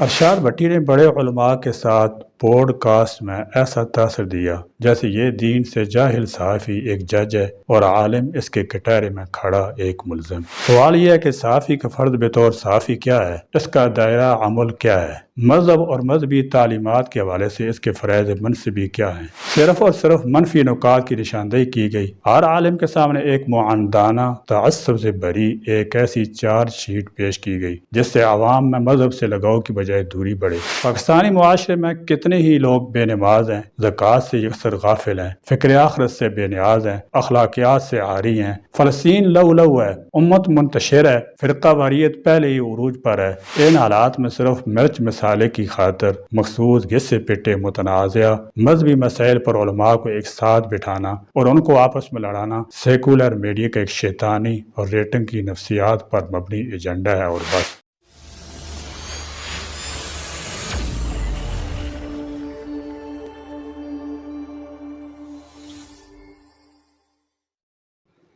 ارشاد بھٹی نے بڑے علماء کے ساتھ پوڈ کاسٹ میں ایسا تاثر دیا جیسے یہ دین سے جاہل صحافی ایک جج ہے اور عالم اس کے کٹہرے میں کھڑا ایک ملزم۔ سوال یہ ہے کہ صحافی کا فرد بطور صحافی کیا ہے، اس کا دائرہ عمل کیا ہے، مذہب اور مذہبی تعلیمات کے حوالے سے اس کے فرائض منصبی کیا ہیں۔ صرف اور صرف منفی نکات کی نشاندہی کی گئی۔ ہر عالم کے سامنے ایک معاندانہ تعصب سے بھری ایک ایسی چارج شیٹ پیش کی گئی جس سے عوام میں مذہب سے لگاؤ کی بجائے دوری بڑھے۔ پاکستانی معاشرے میں کتنے ہی لوگ بے نماز ہیں، زکوٰۃ سے یکسر غافل ہیں، فکر آخرت سے بے نیاز ہیں، اخلاقیات سے عاری ہیں۔ فلسطین لو لو ہے، امت منتشر ہے، فرقہ واریت پہلے ہی عروج پر ہے۔ ان حالات میں صرف مرچ مسالے کی خاطر مخصوص غصے پٹے متنازعہ مذہبی مسائل پر علماء کو ایک ساتھ بٹھانا اور ان کو آپس میں لڑانا سیکولر میڈیا کا ایک شیطانی اور ریٹنگ کی نفسیات پر مبنی ایجنڈا ہے اور بس۔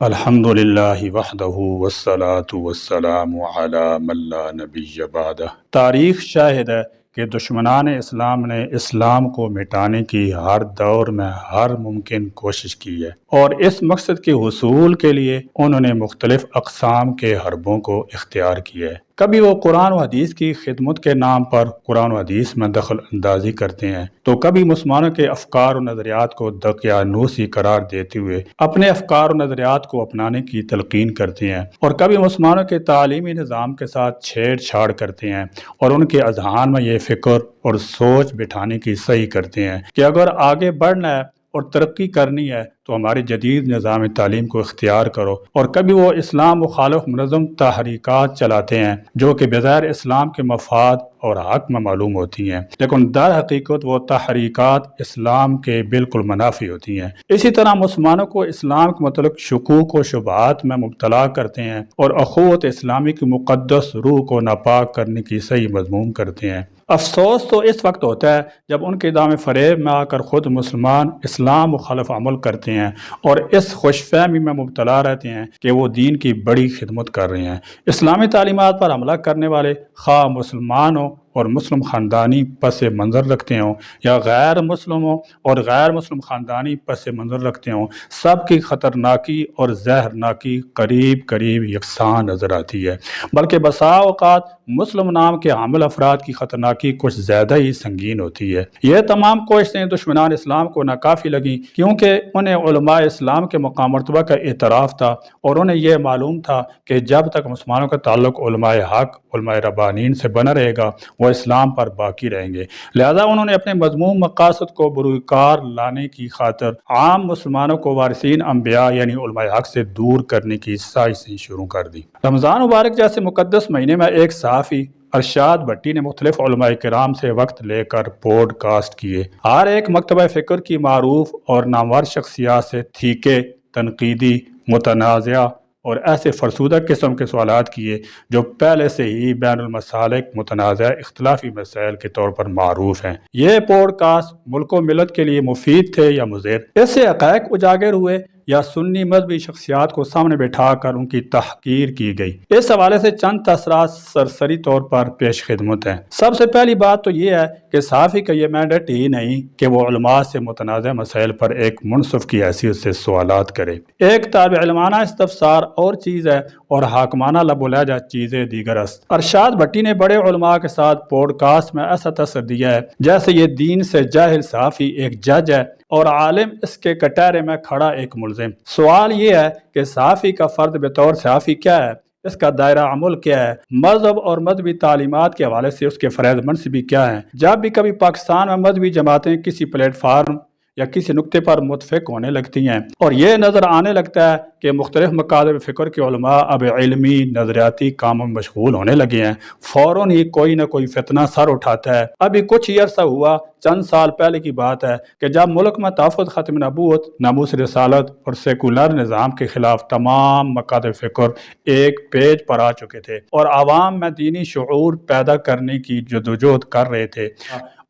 الحمد للہ وحدہ والصلاة والسلام علی من لا نبی بعدہ۔ تاریخ شاہد ہے کہ دشمنان اسلام نے اسلام کو مٹانے کی ہر دور میں ہر ممکن کوشش کی ہے، اور اس مقصد کے حصول کے لیے انہوں نے مختلف اقسام کے حربوں کو اختیار کیا ہے۔ کبھی وہ قرآن و حدیث کی خدمت کے نام پر قرآن و حدیث میں دخل اندازی کرتے ہیں، تو کبھی مسلمانوں کے افکار و نظریات کو دقیانوسی قرار دیتے ہوئے اپنے افکار و نظریات کو اپنانے کی تلقین کرتے ہیں، اور کبھی مسلمانوں کے تعلیمی نظام کے ساتھ چھیڑ چھاڑ کرتے ہیں اور ان کے اذہان میں یہ فکر اور سوچ بٹھانے کی صحیح کرتے ہیں کہ اگر آگے بڑھنا ہے اور ترقی کرنی ہے تو ہماری جدید نظام تعلیم کو اختیار کرو۔ اور کبھی وہ اسلام مخالف منظم تحریکات چلاتے ہیں جو کہ بغیر اسلام کے مفاد اور حق میں معلوم ہوتی ہیں، لیکن در حقیقت وہ تحریکات اسلام کے بالکل منافی ہوتی ہیں۔ اسی طرح مسلمانوں کو اسلام کے متعلق شکوک و شبہات میں مبتلا کرتے ہیں اور اخوت اسلامی کی مقدس روح کو ناپاک کرنے کی صحیح مذموم کرتے ہیں۔ افسوس تو اس وقت ہوتا ہے جب ان کے دام فریب میں آ کر خود مسلمان اسلام مخالف عمل کرتے ہیں اور اس خوش فہمی میں مبتلا رہتے ہیں کہ وہ دین کی بڑی خدمت کر رہے ہیں۔ اسلامی تعلیمات پر حملہ کرنے والے خواہ مسلمان ہوں اور مسلم خاندانی پس منظر رکھتے ہوں یا غیر مسلموں اور غیر مسلم خاندانی پس منظر رکھتے ہوں، سب کی خطرناکی اور زہرناکی قریب قریب یکساں نظر آتی ہے، بلکہ بسا اوقات مسلم نام کے حامل افراد کی خطرناکی کچھ زیادہ ہی سنگین ہوتی ہے۔ یہ تمام کوششیں دشمنان اسلام کو ناکافی لگیں کیونکہ انہیں علماء اسلام کے مقام مرتبہ کا اعتراف تھا، اور انہیں یہ معلوم تھا کہ جب تک مسلمانوں کا تعلق علماء حق علماء ربانین سے بنا رہے گا وہ اسلام پر باقی رہیں گے۔ لہذا انہوں نے اپنے مذموم مقاصد کو بروئے لانے کی خاطر عام مسلمانوں کو وارثین انبیاء یعنی علماء حق سے دور کرنے کی سازشیں شروع کر دی۔ رمضان مبارک جیسے مقدس مہینے میں ایک صحافی ارشاد بھٹی نے مختلف علماء کرام سے وقت لے کر پوڈ کاسٹ کیے۔ ہر ایک مکتبہ فکر کی معروف اور نامور شخصیات سے تھیکے، تنقیدی، متنازعہ اور ایسے فرسودہ قسم کے سوالات کیے جو پہلے سے ہی بین المسالک متنازع اختلافی مسائل کے طور پر معروف ہیں۔ یہ پوڈ کاسٹ ملک و ملت کے لیے مفید تھے یا مضر؟ اس سے حقائق اجاگر ہوئے یا سنی مذہبی شخصیات کو سامنے بٹھا کر ان کی تحقیر کی گئی؟ اس حوالے سے چند تاثرات سرسری طور پر پیش خدمت ہیں۔ سب سے پہلی بات تو یہ ہے کہ صحافی کا یہ مینڈیٹ ہی نہیں کہ وہ علماء سے متنازع مسائل پر ایک منصف کی حیثیت سے سوالات کرے۔ ایک طالب علمانہ استفسار اور چیز ہے اور حاکمانہ لب و لہجہ چیزیں دیگر است۔ ارشاد بھٹی نے بڑے علماء کے ساتھ پوڈ کاسٹ میں ایسا تاثر دیا ہے جیسے یہ دین سے جاہل صحافی ایک جج ہے اور عالم اس کے کٹہرے میں کھڑا ایک ملزم۔ سوال یہ ہے کہ صحافی کا فرد بطور صحافی کیا ہے، اس کا دائرہ عمل کیا ہے، مذہب اور مذہبی تعلیمات کے حوالے سے اس کے فرائض منصبی کیا ہیں۔ جب بھی کبھی پاکستان میں مذہبی جماعتیں کسی پلیٹ فارم یا کسی نقطے پر متفق ہونے لگتی ہیں اور یہ نظر آنے لگتا ہے کہ مختلف مکاتب فکر کے علماء اب علمی نظریاتی کاموں میں مشغول ہونے لگے ہیں، فوراً ہی کوئی نہ کوئی فتنہ سر اٹھاتا ہے۔ ابھی کچھ ہی عرصہ ہوا، چند سال پہلے کی بات ہے کہ جب ملک میں تحفظ ختم نبوت، ناموس رسالت اور سیکولر نظام کے خلاف تمام مکاتب فکر ایک پیج پر آ چکے تھے اور عوام میں دینی شعور پیدا کرنے کی جدوجہد کر رہے تھے،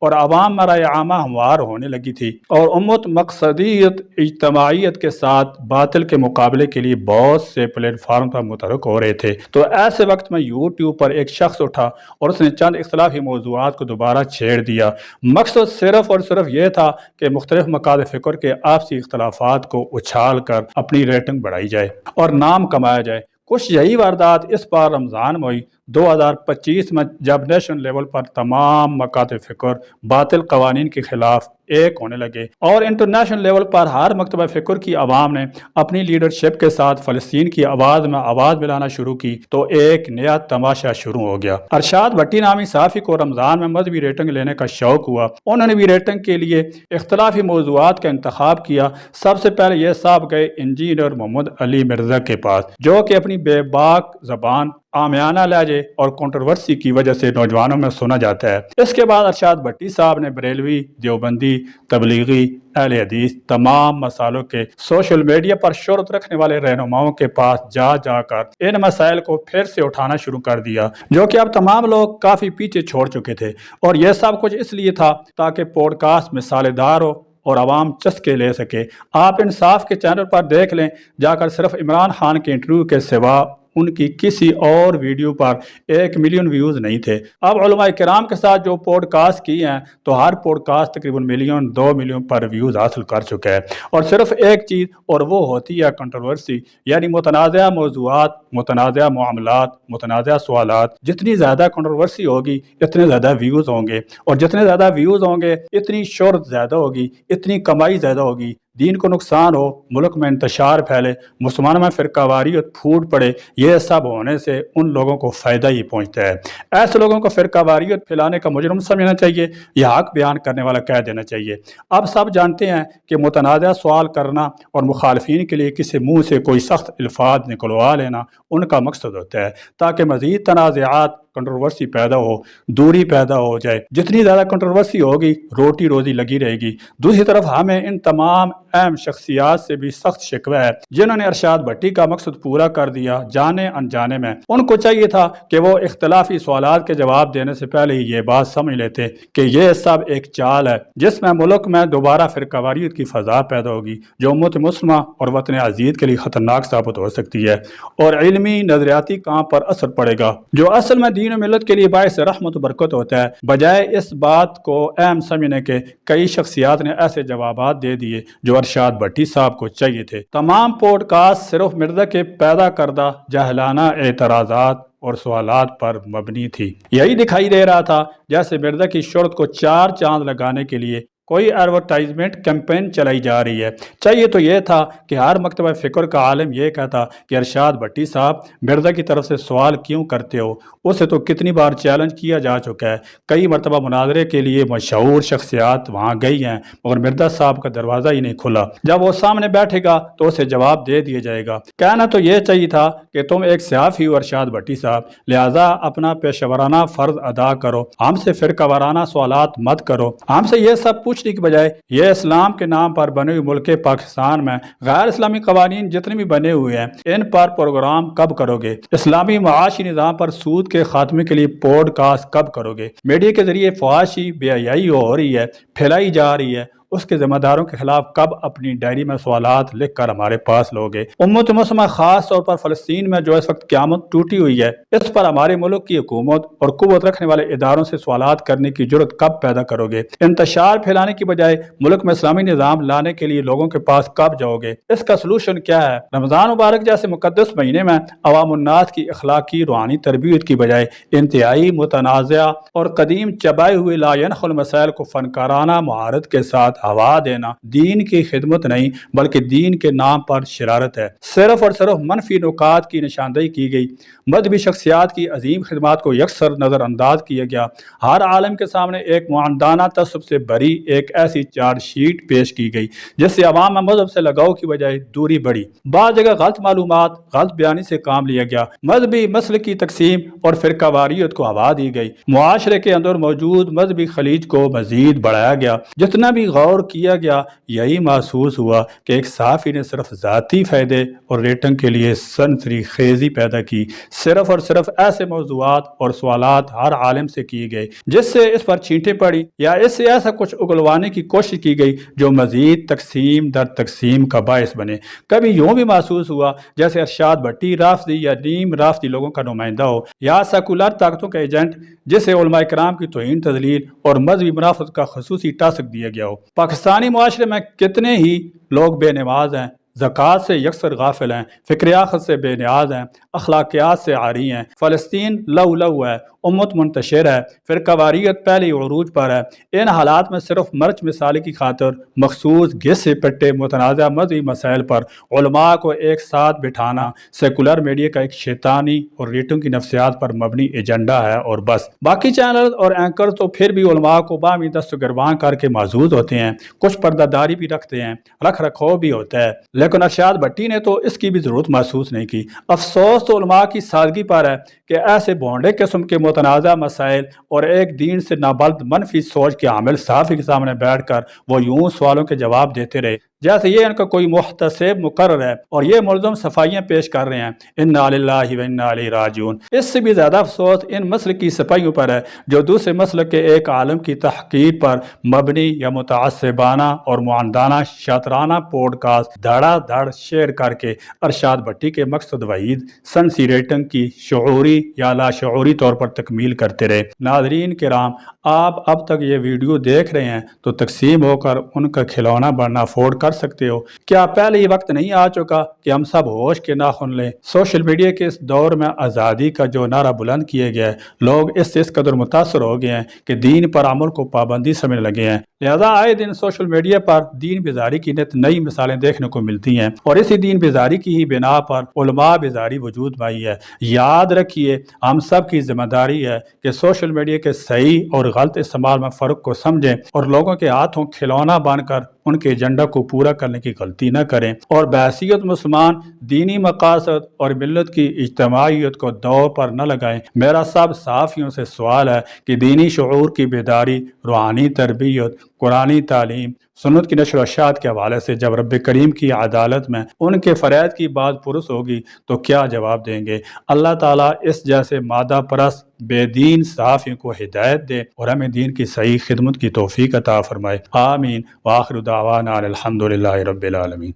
اور عوام مرائے عامہ ہموار ہونے لگی تھی، اور امت مقصدیت اجتماعیت کے ساتھ باطل کے مقابلے کے لیے بہت سے پلیٹ فارم پر متحرک ہو رہے تھے۔ تو ایسے وقت میں یوٹیوب پر ایک شخص اٹھا اور اس نے چند اختلافی موضوعات کو دوبارہ چھیڑ دیا۔ مقصد صرف اور صرف یہ تھا کہ مختلف مقاصد فکر کے آپسی اختلافات کو اچھال کر اپنی ریٹنگ بڑھائی جائے اور نام کمایا جائے۔ کچھ یہی واردات اس بار رمضان میں ہوئی 2025 میں، جب نیشنل لیول پر تمام مکاتب فکر باطل قوانین کے خلاف ایک ہونے لگے، اور انٹرنیشنل لیول پر ہر مکتبہ فکر کی عوام نے اپنی لیڈرشپ کے ساتھ فلسطین کی آواز میں آواز ملانا شروع کی، تو ایک نیا تماشا شروع ہو گیا۔ ارشاد بھٹی نامی صحافی کو رمضان میں مذہبی ریٹنگ لینے کا شوق ہوا۔ انہوں نے بھی ریٹنگ کے لیے اختلافی موضوعات کا انتخاب کیا۔ سب سے پہلے یہ صاحب گئے انجینئر محمد علی مرزا کے پاس، جو کہ اپنی بے باک زبان، عامیانہ لہجے اور کنٹروورسی کی وجہ سے نوجوانوں میں سنا جاتا ہے۔ اس کے بعد ارشاد بھٹی صاحب نے بریلوی، دیوبندی، تبلیغی، اہل حدیث تمام مسائلوں کے سوشل میڈیا پر شہرت رکھنے والے رہنماؤں کے پاس جا جا کر ان مسائل کو پھر سے اٹھانا شروع کر دیا، جو کہ اب تمام لوگ کافی پیچھے چھوڑ چکے تھے۔ اور یہ سب کچھ اس لیے تھا تاکہ پوڈ کاسٹ مثال دار ہو اور عوام چسکے لے سکے۔ آپ انصاف کے چینل پر دیکھ لیں جا کر، صرف عمران خان کے انٹرویو کے سوا ان کی کسی اور ویڈیو پر 1 ملین ویوز نہیں تھے۔ اب علماء کرام کے ساتھ جو پوڈ کاسٹ کی ہیں تو ہر پوڈ کاسٹ تقریباً 1-2 ملین پر ویوز حاصل کر چکا ہے، اور صرف ایک چیز، اور وہ ہوتی ہے کنٹروورسی، یعنی متنازع موضوعات، متنازع معاملات، متنازع سوالات۔ جتنی زیادہ کنٹروورسی ہوگی اتنے زیادہ ویوز ہوں گے، اور جتنے زیادہ ویوز ہوں گے اتنی شہرت زیادہ ہوگی، اتنی کمائی زیادہ ہوگی۔ دین کو نقصان ہو، ملک میں انتشار پھیلے، مسلمانوں میں فرقہ واریت پھوٹ پڑے، یہ سب ہونے سے ان لوگوں کو فائدہ ہی پہنچتا ہے۔ ایسے لوگوں کو فرقہ واریت پھیلانے کا مجرم سمجھنا چاہیے یا حق بیان کرنے والا کہہ دینا چاہیے۔ اب سب جانتے ہیں کہ متنازع سوال کرنا اور مخالفین کے لیے کسی منہ سے کوئی سخت الفاظ نکلوا لینا ان کا مقصد ہوتا ہے، تاکہ مزید تنازعات، کنٹروورسی پیدا ہو، دوری پیدا ہو جائے۔ جتنی زیادہ کنٹروورسی ہوگی روٹی روزی لگی رہے گی۔ دوسری طرف ہمیں ان تمام اہم شخصیات سے بھی سخت شکوہ ہے جنہوں نے ارشاد بھٹی کا مقصد پورا کر دیا جانے انجانے میں۔ ان کو چاہیے تھا کہ وہ اختلافی سوالات کے جواب دینے سے پہلے ہی یہ بات سمجھ لیتے کہ یہ سب ایک چال ہے جس میں ملک میں دوبارہ فرقہ واریت کی فضا پیدا ہوگی، جو امت مسلمہ اور وطن عزیز کے لیے خطرناک ثابت ہو سکتی ہے، اور علمی نظریاتی کام پر اثر پڑے گا، جو اصل میں دین و ملت کے لیے باعث رحمت و برکت ہوتا ہے۔ بجائے اس بات کو اہم سمجھنے کے کئی شخصیات نے ایسے جوابات دے دیے جو ارشاد بھٹی صاحب کو چاہیے تھے۔ تمام پوڈ کاسٹ صرف مرزا کے پیدا کردہ جاہلانہ اعتراضات اور سوالات پر مبنی تھی۔ یہی دکھائی دے رہا تھا جیسے مرزا کی شہرت کو 4 چاند لگانے کے لیے کوئی ایڈورٹائزمنٹ کیمپین چلائی جا رہی ہے۔ چاہیے تو یہ تھا کہ ہر مکتبہ فکر کا عالم یہ کہتا کہ ارشاد بھٹی صاحب مرزا کی طرف سے سوال کیوں کرتے ہو؟ اسے تو کتنی بار چیلنج کیا جا چکا ہے، کئی مرتبہ مناظرے کے لیے مشہور شخصیات وہاں گئی ہیں، مگر مرزا صاحب کا دروازہ ہی نہیں کھلا۔ جب وہ سامنے بیٹھے گا تو اسے جواب دے دیا جائے گا۔ کہنا تو یہ چاہیے تھا کہ تم ایک صحافی ہو ارشاد بھٹی صاحب، لہٰذا اپنا پیشہ ورانہ فرض ادا کرو، ہم سے فرقہ وارانہ سوالات مت کرو۔ ہم سے یہ سب پوچھنے کی بجائے یہ اسلام کے نام پر بنے ہوئے ملک پاکستان میں غیر اسلامی قوانین جتنے بھی بنے ہوئے ہیں ان پر پروگرام کب کرو گے؟ اسلامی معاشی نظام پر سود کے خاتمے کے لیے پوڈ کاسٹ کب کرو گے؟ میڈیا کے ذریعے فحاشی بے حیائی ہو رہی ہے، پھیلائی جا رہی ہے، اس کے ذمہ داروں کے خلاف کب اپنی ڈائری میں سوالات لکھ کر ہمارے پاس لوگے؟ امت مسلمہ خاص طور پر فلسطین میں جو اس وقت قیامت ٹوٹی ہوئی ہے، اس پر ہمارے ملک کی حکومت اور قوت رکھنے والے اداروں سے سوالات کرنے کی جرت کب پیدا کرو گے؟ انتشار پھیلانے کی بجائے ملک میں اسلامی نظام لانے کے لیے لوگوں کے پاس کب جاؤ گے؟ اس کا سلوشن کیا ہے؟ رمضان مبارک جیسے مقدس مہینے میں عوام الناس کی اخلاقی روحانی تربیت کی بجائے انتہائی متنازع اور قدیم چبائے ہوئے لا ينخل مسائل کو فنکارانہ مہارت کے ساتھ ہوا دینا دین کی خدمت نہیں بلکہ دین کے نام پر شرارت ہے۔ صرف اور صرف منفی نکات کی نشاندہی کی گئی، مذہبی شخصیات کی عظیم خدمات کو یکسر نظر انداز کیا گیا، ہر عالم کے سامنے ایک معاندانہ تعصب سے بری ایک ایسی چارج شیٹ پیش کی گئی جس سے عوام میں مذہب سے لگاؤ کی بجائے دوری بڑھی۔ بعض جگہ غلط معلومات، غلط بیانی سے کام لیا گیا، مذہبی مسل کی تقسیم اور فرقہ واریت کو ہوا دی گئی، معاشرے کے اندر موجود مذہبی خلیج کو مزید بڑھایا گیا۔ جتنا بھی غور غور کیا گیا یہی محسوس ہوا کہ ایک صحافی نے صرف ذاتی فائدے اور ریٹنگ کے لیے سنسری خیزی پیدا کی، صرف اور صرف ایسے موضوعات اور سوالات ہر عالم سے کیے گئے جس سے اس پر چھینٹیں پڑی یا اس سے ایسا کچھ اگلوانے کی کوشش کی گئی جو مزید تقسیم در تقسیم کا باعث بنے۔ کبھی یوں بھی محسوس ہوا جیسے ارشاد بھٹی رافضی یا نیم رافضی لوگوں کا نمائندہ ہو یا سیکولر طاقتوں کا ایجنٹ جسے علماء کرام کی توہین تذلیل اور مذہبی منافعت کا خصوصی ٹاسک دیا گیا ہو۔ پاکستانی معاشرے میں کتنے ہی لوگ بے نماز ہیں، زکوٰۃ سے یکسر غافل ہیں، فکر آخرت سے بے نیاز ہیں، اخلاقیات سے عاری ہیں، فلسطین لو لو ہے، امت منتشر ہے، فرقہ واریت پہلی عروج پر ہے۔ ان حالات میں صرف مرچ مثال کی خاطر مخصوص گھسے پٹے متنازع مذہبی مسائل پر علماء کو ایک ساتھ بٹھانا سیکولر میڈیا کا ایک شیطانی اور ریٹوں کی نفسیات پر مبنی ایجنڈا ہے اور بس۔ باقی چینل اور اینکر تو پھر بھی علماء کو باہمی دست و گریباں کر کے معزوز ہوتے ہیں، کچھ پردہ داری بھی رکھتے ہیں، رکھ رکھو بھی ہوتا ہے، لیکن ارشاد بھٹی نے تو اس کی بھی ضرورت محسوس نہیں کی۔ افسوس تو علماء کی سادگی پر ہے کہ ایسے بھونڈے قسم کے متنازع مسائل اور ایک دین سے نابلد منفی سوچ کے حامل صحافی کے سامنے بیٹھ کر وہ یوں سوالوں کے جواب دیتے رہے جیسے یہ ان کا کوئی محتسب مقرر ہے اور یہ ملزم صفائیاں پیش کر رہے ہیں، انا للہ و انا الیہ راجعون۔ اس سے بھی زیادہ افسوس ان مسلکی سپاہیوں پر ہے جو دوسرے مسلک کے ایک عالم کی تحقیر پر مبنی یا متعصبانہ اور معاندانہ شاطرانہ پوڈ کاسٹ دھڑا دھڑ شیئر کر کے ارشاد بھٹی کے مقصد وحید سنسی ریٹنگ کی شعوری یا لاشعوری طور پر تکمیل کرتے رہے۔ ناظرین کرام، آپ اب تک یہ ویڈیو دیکھ رہے ہیں تو تقسیم ہو کر ان کا کھلونا بننا افورڈ کر سکتے ہو۔ کیا پہلے یہ وقت نہیں آ چکا کہ ہم سب ہوش کے ناخن لیں؟ سوشل میڈیا کے اس دور میں آزادی کا جو نعرہ بلند کیا گیا ہے، لوگ اس سے اس قدر متاثر ہو گئے ہیں کہ دین پر عمل کو پابندی سمجھنے لگے ہیں، لہذا آئے دن سوشل میڈیا پر دین بیزاری کی نت نئی مثالیں دیکھنے کو ملتی ہیں اور اسی دین بیزاری کی ہی بنا پر علماء بیزاری وجود میں آئی ہے۔ یاد رکھیے، ہم سب کی ذمہ داری ہے کہ سوشل میڈیا کے صحیح اور غلط استعمال میں فرق کو سمجھیں اور لوگوں کے ہاتھوں کھلونا بن کر ان کے ایجنڈا کو پورا کرنے کی غلطی نہ کریں، اور بحیثیت مسلمان دینی مقاصد اور ملت کی اجتماعیت کو دور پر نہ لگائیں۔ میرا سب صحافیوں سے سوال ہے کہ دینی شعور کی بیداری، روحانی تربیت، قرآنی تعلیم، سنت کی نشر و اشاعت کے حوالے سے جب رب کریم کی عدالت میں ان کے فرائض کی بات پرس ہوگی تو کیا جواب دیں گے؟ اللہ تعالیٰ اس جیسے مادہ پرست بے دین صحافیوں کو ہدایت دے اور ہمیں دین کی صحیح خدمت کی توفیق عطا فرمائے، آمین۔ وآخر دعوانا الحمدللہ رب العالمین۔